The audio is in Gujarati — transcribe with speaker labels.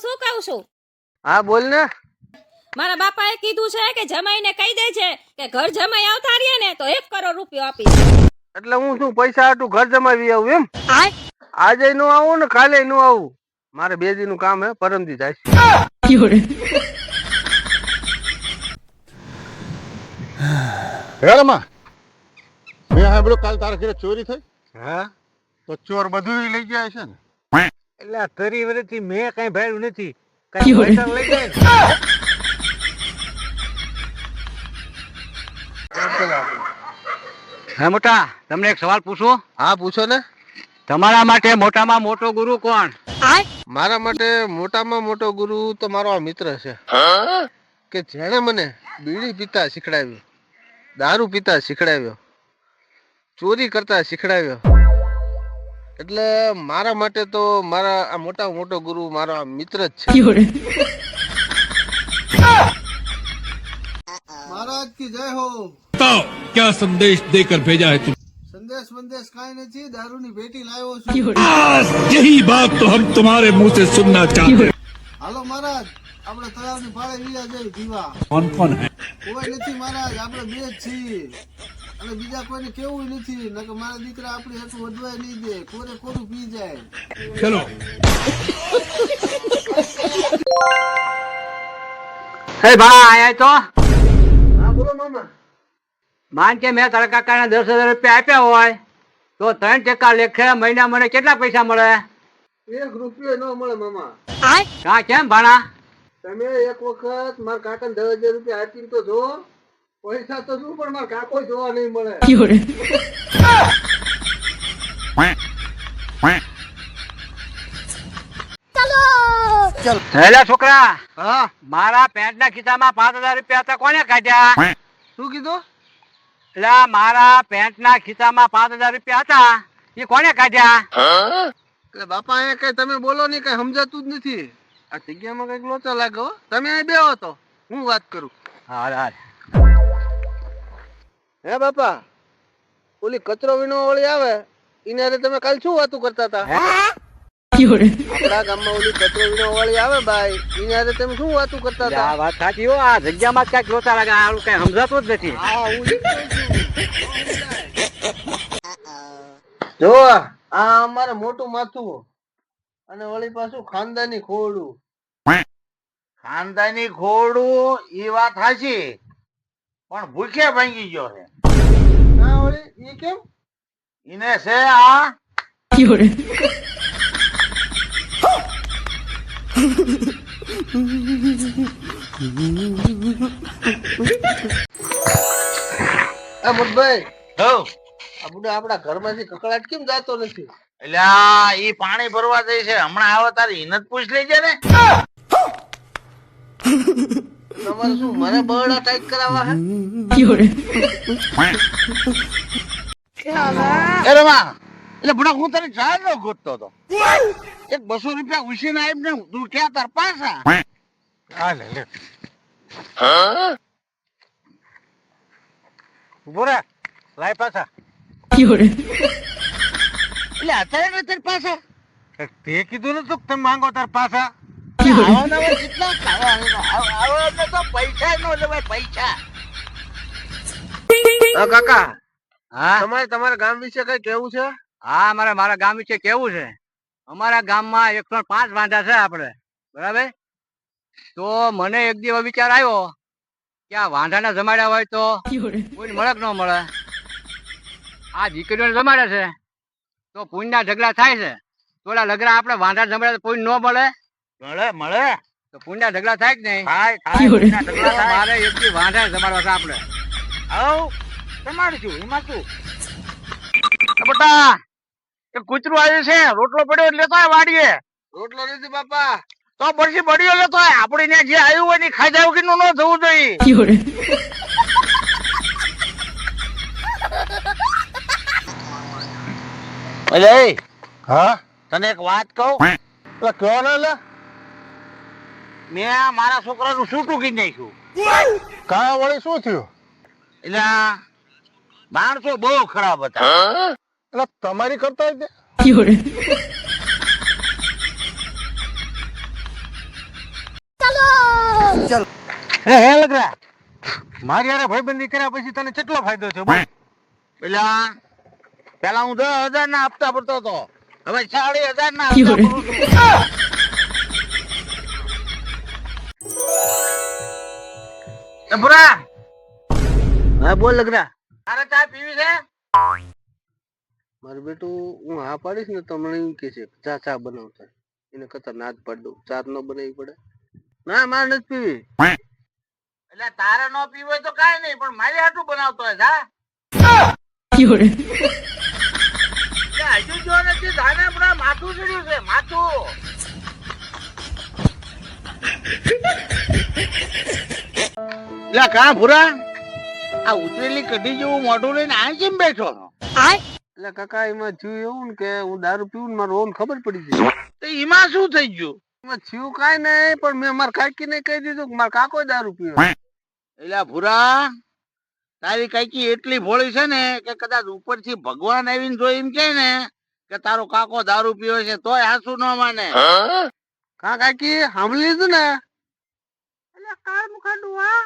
Speaker 1: શું કહું છું?
Speaker 2: હા બોલ ને.
Speaker 1: મારા બાપાએ કીધું છે કે જમાઈને કહી દે છે કે ઘર જમાઈ આવતા રહીએ ને તો 1 કરોડ રૂપિયો આપીશ.
Speaker 2: એટલે હું શું પૈસા હાટું ઘર જમાવી આવું એમ? આજે નું આવું ને કાલે નું આવું. મારે 2 દી નું કામ હે, પરમદી જાય.
Speaker 3: હેરમાં મેં સાંભળ્યું કાલ તારા ઘરે ચોરી થઈ.
Speaker 2: હા
Speaker 3: તો ચોર બધું લઈ ગયા છે ને?
Speaker 2: એટલે આ 30 વર્ષથી મેં કઈ ભાડ્યું નથી. કઈ પૈસા લઈ જાય ને.
Speaker 4: હે મોટા, તમને એક સવાલ પૂછું?
Speaker 2: હા પૂછો ને.
Speaker 4: તમારા માટે મોટામાં મોટો ગુરુ કોણ?
Speaker 2: મારા માટે મોટામાં મોટો ગુરુ તો મારો આ મિત્ર છે કે જેણે મને બીડી પીતા શીખડાવ્યું, દારૂ પીતા શીખડાવ્યો, ચોરી કરતા શીખડાવ્યો. એટલે મારા માટે તો મારા આ મોટામાં મોટો ગુરુ મારો આ મિત્ર જ છે.
Speaker 5: महाराज की जय हो।
Speaker 6: बताओ क्या संदेश देकर भेजा है तुम?
Speaker 5: संदेश वंदेश काई नहीं, दारू ની પેટી લાવ્યો છું।
Speaker 6: यही बात तो हम तुम्हारे मुंह से सुनना चाहते हैं।
Speaker 5: હાલો મહારાજ, આપણે તળાવની પાળે વિયા જઈ પીવા।
Speaker 6: कौन कौन है?
Speaker 5: કોઈ નથી મહારાજ, આપણે બે જ છીએ અને બીજા કોઈને કેવું નથી, નકર મારા દીકરા આપણી હાથું વધવાય નહીં દે, કોરે કોરું પી જાય।
Speaker 6: चलो
Speaker 4: હે ભા, આયા તો
Speaker 2: હા બોલો મામા.
Speaker 4: માન કે મેં તારા કાકાને 10,000 રૂપિયા આપ્યા હોય તો 3% લેખે મહિના મને કેટલા પૈસા મળે?
Speaker 2: 1 રૂપિયો ન મળે મામા.
Speaker 4: કા કેમ ભાણા?
Speaker 2: તમે એક વખત મારા કાકાને 10,000 રૂપિયા આપીને તો જો. પૈસા તો શું પણ મારા કાકો જોવા નહીં મળે.
Speaker 4: હેલા છોકરા,
Speaker 2: હા
Speaker 4: મારા પેન્ટના ખિસ્સામાં 5,000 રૂપિયા હતા, કોને કાઢ્યા?
Speaker 2: શું કીધું?
Speaker 4: એટલે મારા પેન્ટના ખિસ્સામાં 5,000 રૂપિયા હતા, એ કોને કાઢ્યા?
Speaker 2: એટલે બાપા અહીંયા કઈ તમે બોલો નહીં, કઈ સમજાતું જ નથી. આ જગ્યામાં કઈક લોચો લાગો. તમે અહીં બેહો તો હું વાત કરું.
Speaker 4: હાલ હાલ.
Speaker 2: હે બાપા, ઓલી કચરો વીણો વાળી આવે એને હારે તમે કાલ શું વાતું કરતા હતા? આપણા ગામમાં ઓલી કચરો વીણો વાળી આવે ભાઈ, એને હારે તમે શું વાતું કરતા
Speaker 4: આ
Speaker 2: હતા?
Speaker 4: વાત સાચી હો, આ જગ્યામાં જ ક્યાંક જોતા લાગે, આ કઈ સમજાતું જ નથી.
Speaker 2: હા હું ઈ જ કહું છું. જો આ અમારે મોટું માથું અને વળી પાછું ખાનદાની ખોડું.
Speaker 7: ખાનદાની ખોડું એ વાત સાચી, પણ ભૂખ્યા ભાંગી ગયો છે.
Speaker 2: હા વળી ઈ કેમ?
Speaker 7: એને છે આ
Speaker 2: આ મોટભાઈ,
Speaker 7: હઉ,
Speaker 2: આ બુડા આપણા ઘરમાંથી કકડાટ કેમ જાતો નથી?
Speaker 7: એટલે આ ઈ પાણી ભરવા જાય છે, હમણાં આવે તારી હિંમત પૂછ લેજે ને.
Speaker 2: તમારે શું મને બરડા ટાઈટ કરાવવા હે?
Speaker 7: એ રમા, એટલે બુડા હું તારી ચાલ નો ગોતતો હતો. એક 200 રૂપિયા ઉછીને આવીને તું ક્યાં તાર પાછા?
Speaker 3: આ લે લે.
Speaker 7: ઉભો રે, લાય પાછા. એટલે અત્યારે તારી પાછા
Speaker 3: તે કીધું ને તું તમે માંગો તાર પાછા.
Speaker 7: આવા કેટલા આવા તો પૈસા નો લેવાય, પૈસા.
Speaker 2: હા કાકા,
Speaker 4: હા
Speaker 2: તમારે તમારા ગામ વિશે કઈ કેવું છે?
Speaker 4: હા, મારા ગામ વિશે કેવું છે? અમારા ગામમાં 105 વાંઢા છે આપણે, બરાબર? તો મને એક દિવસ વિચાર આવ્યો કે આ વાંઢાને જમાડ્યા હોય તો કોઈ મળે કે ન મળે. આ દીકરીઓને જમાડે છે તો પુણ્યના ઢગલા થાય છે, તો ઓલા લગરા આપણે વાંઢા જમાડે તો પુણ્ય ન મળે,
Speaker 7: મળે મળે
Speaker 4: તો પુણ્યના ઢગલા થાય કે નહીં?
Speaker 7: થાય થાય
Speaker 4: તો મારે એક દી વાંઢા જમાડવા છે આપણે.
Speaker 7: આવ તમારું એમાં શું? બટા, એ કૂતરું આવ્યું છે, રોટલો પડ્યો લેતો આય વાડીએ.
Speaker 2: રોટલો નથી બાપા.
Speaker 7: તો પછી બળીઓ લેતો આય, આપણે ત્યાં જે આવ્યું હોય ને ખાઈ જાવ કે ન થવું જોઈએ. અલે
Speaker 3: હા
Speaker 7: તને એક વાત કહું,
Speaker 3: એટલે કયો ને લે.
Speaker 7: મેં મારા છોકરાનું સૂટું કઈ નાખ્યું.
Speaker 3: કા વળી શું થયું?
Speaker 7: એટલે માણસો બહુ ખરાબ હતા.
Speaker 3: એટલે એટલે તમારી કરતા હોય તે?
Speaker 4: એટલે મારા છોકરાનું સૂટું કઈ નાખ્યું.
Speaker 3: કા વળી શું થયું?
Speaker 4: એટલે માણસો બહુ ખરાબ હતા.
Speaker 3: એટલે તમારી કરતા હોય તે?
Speaker 4: એટલે તમારી કરતા હોય તે?
Speaker 3: એટલે તમારી કરતા હોય તે?
Speaker 4: એટલે મારા છોકરાનું સૂટું કઈ નાખ્યું. એટલે માણસો બહુ ખરાબ હતા.
Speaker 3: એટલે તમારી કરતા હોય તે?
Speaker 7: હે લગરા
Speaker 2: મારી યારે ભાઈબંધી કર્યા પછી તને કેટલો ફાયદો થયો બોલ?
Speaker 7: પેલા પેલા હું 10,000 ના હપ્તા ભરતો હતો, હવે 40,000 ના હપ્તા ભરું છું. એ ભૂરા,
Speaker 2: હા બોલ લગરા.
Speaker 7: તારે ચા પીવી છે?
Speaker 2: મારું બેટું હું હા પાડીશ ને તો મને એમ કે છે ચા ચા બનાવતા, એને કરતા ના જ પાડ દઉં. ચા ન બનાવી પડે. ના મારે નથી પીવી.
Speaker 7: એટલે તારે ન પીવું હોય તો કાંઈ નહીં, પણ મારી હાટું બનાવતો હોય જા. હજુ જો નથી ધાને આપણા માથું ચડ્યું છે, માથું. લે કા ભૂરા, આ ઉતરેલી કઢી જેવું મોઢું લઈને આ કેમ બેઠો છો?
Speaker 2: એટલે કાકા એમાં થયું એવું ને કે હું દારૂ પીવું ને મારું ઓન ખબર પડી ગઈ.
Speaker 7: તો એમાં શું થઈ ગયું?
Speaker 2: એમાં થયું કાંઈ નહીં, પણ મેં મારા કાકીને કહી દીધું કે મારા કાકો દારૂ પીવે.
Speaker 7: એટલે ભૂરા, તારી કાકી એટલી ભોળી છે ને કે કદાચ ઉપરથી ભગવાન આવીને જો એમ કે ને કે તારો કાકો દારૂ પીવે છે તોય હાસુ ન માને.
Speaker 2: કા કાકી સાંભળી લીધું ને?
Speaker 7: એટલે કાળ મુખાડું હા.